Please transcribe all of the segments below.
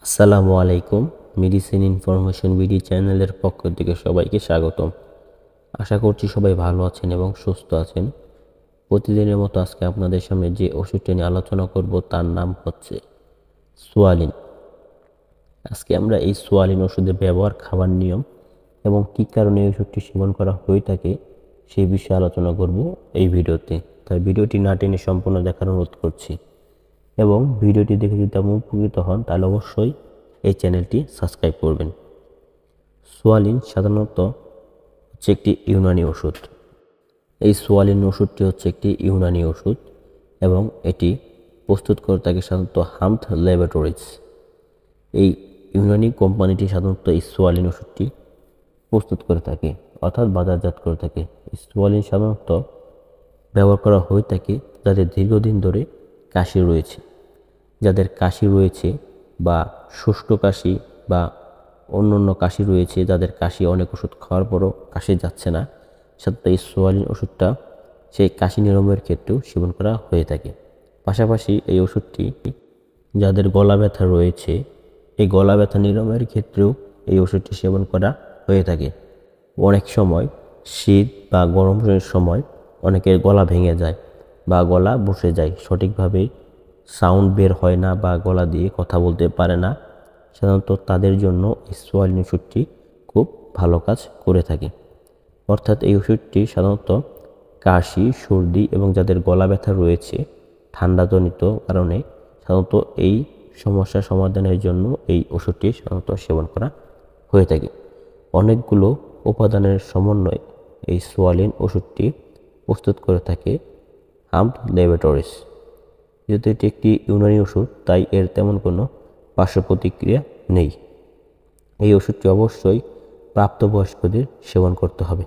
আসসালামু আলাইকুম। Medicine information BD চ্যানেলের পক্ষ থেকে সবাইকে স্বাগতম। আশা করছি সবাই ভালো আছেন এবং সুস্থ আছেন। প্রতিদিনের মতো আজকে আপনাদের সামনে যে ওষুধটি নিয়ে আলোচনা করব তার নাম হচ্ছে সুয়ালিন। আজকে আমরা এই সুয়ালিন ওষুধের ব্যবহার, খাবার নিয়ম এবং কী কারণে এই ওষুধটি সেবন করা হয়ে থাকে সেই বিষয়ে আলোচনা করব এই ভিডিওতে। তাই ভিডিওটি না টেনে সম্পূর্ণ দেখার অনুরোধ করছি এবং ভিডিওটি দেখে যদি আপনি উপকৃত হন তাহলে অবশ্যই এই চ্যানেলটি সাবস্ক্রাইব করবেন। সুয়ালিন সাধারণত হচ্ছে একটি ইউনানি ওষুধ। এই সুয়ালিন ওষুধটি হচ্ছে একটি ইউনানি ওষুধ এবং এটি প্রস্তুত করে থাকে সাধারণত হামথ ল্যাবরেটরিজ। এই ইউনানি কোম্পানিটি সাধারণত এই সুয়ালিন ওষুধটি প্রস্তুত করে থাকে অর্থাৎ বাজারজাত করে থাকে। এই সুয়ালিন সাধারণত ব্যবহার করা হয়ে থাকে যাদের দীর্ঘদিন ধরে কাশি রয়েছে, যাদের কাশি রয়েছে বা শুষ্ক কাশি বা অন্য কাশি রয়েছে, যাদের কাশি অনেক ওষুধ খাওয়ার পরও কাশি যাচ্ছে না, সাধারণত এই সোয়ালিন ওষুধটা সেই কাশি নিরাময়ের ক্ষেত্রেও সেবন করা হয়ে থাকে। পাশাপাশি এই ওষুধটি যাদের গলা ব্যথা রয়েছে, এই গলা ব্যথা নিরাময়ের ক্ষেত্রেও এই ওষুধটি সেবন করা হয়ে থাকে। অনেক সময় শীত বা গরমের সময় অনেকের গলা ভেঙে যায় বা গলা বসে যায়, সঠিকভাবে সাউন্ড বের হয় না বা গলা দিয়ে কথা বলতে পারে না, সাধারণত তাদের জন্য এই সোয়ালিন ওষুধটি খুব ভালো কাজ করে থাকে। অর্থাৎ এই ওষুধটি সাধারণত কাশি, সর্দি এবং যাদের গলা ব্যথা রয়েছে ঠান্ডাজনিত কারণে সাধারণত এই সমস্যা সমাধানের জন্য এই ওষুধটি সাধারণত সেবন করা হয়ে থাকে। অনেকগুলো উপাদানের সমন্বয়ে এই সোয়ালিন ওষুধটি প্রস্তুত করে থাকে হামথ ল্যাবরেটরিজ। যেহেতু এটি একটি ইউনানি ওষুধ তাই এর তেমন কোনো পার্শ্ব প্রতিক্রিয়া নেই। এই ওষুধটি অবশ্যই প্রাপ্তবয়স্কদের সেবন করতে হবে।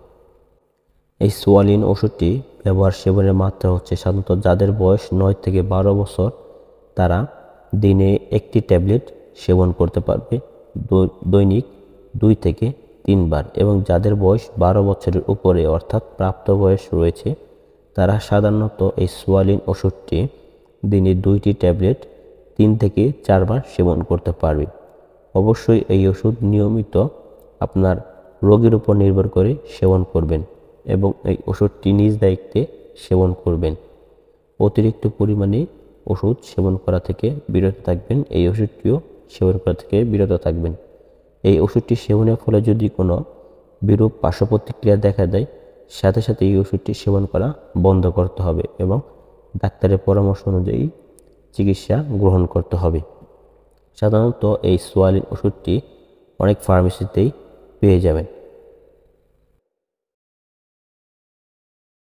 এই সোয়ালিন ওষুধটি ব্যবহার সেবনের মাত্রা হচ্ছে সাধারণত যাদের বয়স 9 থেকে 12 বছর তারা দিনে একটি ট্যাবলেট সেবন করতে পারবে দৈনিক 2 থেকে 3 বার, এবং যাদের বয়স 12 বছরের উপরে অর্থাৎ প্রাপ্ত বয়স রয়েছে তারা সাধারণত এই সোয়ালিন ওষুধটি দিনে 2টি ট্যাবলেট 3 থেকে 4 বার সেবন করতে পারবে। অবশ্যই এই ওষুধ নিয়মিত আপনার রোগের উপর নির্ভর করে সেবন করবেন এবং এই ওষুধটি নিজ দায়িত্বে সেবন করবেন। অতিরিক্ত পরিমাণে ওষুধ সেবন করা থেকে বিরত থাকবেন। এই ওষুধটিও সেবন করা থেকে বিরত থাকবেন। এই ওষুধটি সেবনের ফলে যদি কোনো বিরূপ পার্শ্ব প্রতিক্রিয়া দেখা দেয় সাথে সাথে এই ওষুধটি সেবন করা বন্ধ করতে হবে এবং ডাক্তারের পরামর্শ অনুযায়ী চিকিৎসা গ্রহণ করতে হবে। সাধারণত এই সোয়ালিন ওষুধটি অনেক ফার্মেসিতেই পেয়ে যাবেন।